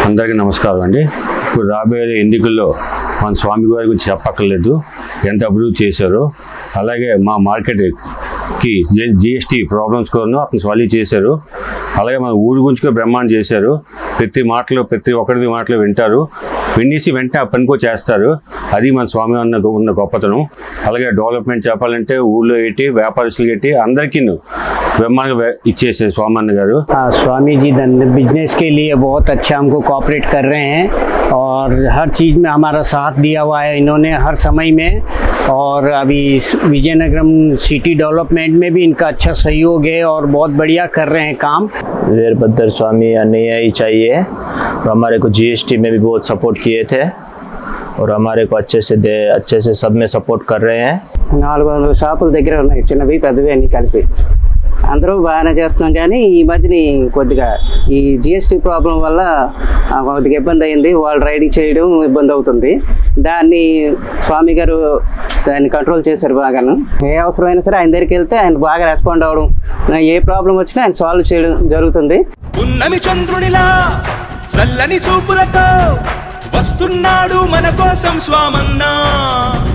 అందరికీ నమస్కారం అండి. ఇప్పుడు రాబోయే ఎన్నికల్లో మన స్వామి గారి గురించి చెప్పక్కర్లేదు, ఎంత అభివృద్ధి చేశారో. అలాగే మా మార్కెట్కి జిఎస్టీ ప్రాబ్లమ్స్ కూడా అతను సాల్వ్ చేశారు. అలాగే మన ఊరి గురించి కూడా బ్రహ్మాండం చేశారు. ప్రతి ఒక్కరి మాటలు వింటారు, వినేసి వెంటనే ఆ పనికో చేస్తారు. అది మన స్వామి ఉన్న గొప్పతనం. అలాగే డెవలప్మెంట్ చెప్పాలంటే ఊళ్ళో ఏంటి, వ్యాపారస్తులు ఏంటి, అందరికీ బ్రహ్మాండంగా ఇచ్చేసే స్వామి గారు. स्वामी जी बिजनेस के लिए बहुत अच्छा हमको कोऑपरेट कर रहे हैं और हर चीज़ में हमारा साथ दिया हुआ है इन्होंने हर समय में। और अभी विजयनगरम सिटी डेवलपमेंट में भी इनका अच्छा सहयोग है और बहुत बढ़िया कर रहे हैं काम। वीरभद्र स्वामी अनुयायी चाहिए और हमारे को जीएसटी में भी बहुत सपोर्ट किए थे और हमारे को अच्छे से सब में सपोर्ट कर रहे हैं। 400 షాపుల దగ్గర ఉన్నాయి, చిన్నవి పెద్దవి అన్నీ కలిపి. అందరూ బాగానే చేస్తున్నాం, కానీ ఈ మధ్యని కొద్దిగా ఈ జిఎస్టీ ప్రాబ్లం వల్ల కొద్దిగా ఇబ్బంది అయింది. వాళ్ళు రైడింగ్ చేయడం ఇబ్బంది అవుతుంది. దాన్ని స్వామి గారు దాన్ని కంట్రోల్ చేశారు బాగాను. ఏ అవసరమైనా సరే ఆయన దగ్గరికి వెళ్తే ఆయన బాగా రెస్పాండ్ అవ్వడం, ఏ ప్రాబ్లం వచ్చినా ఆయన సాల్వ్ చేయడం జరుగుతుంది. ఉన్నమి చంద్రునిలా చల్లని చూపులతో వస్తున్నాడు మన కోసం స్వామన్నా.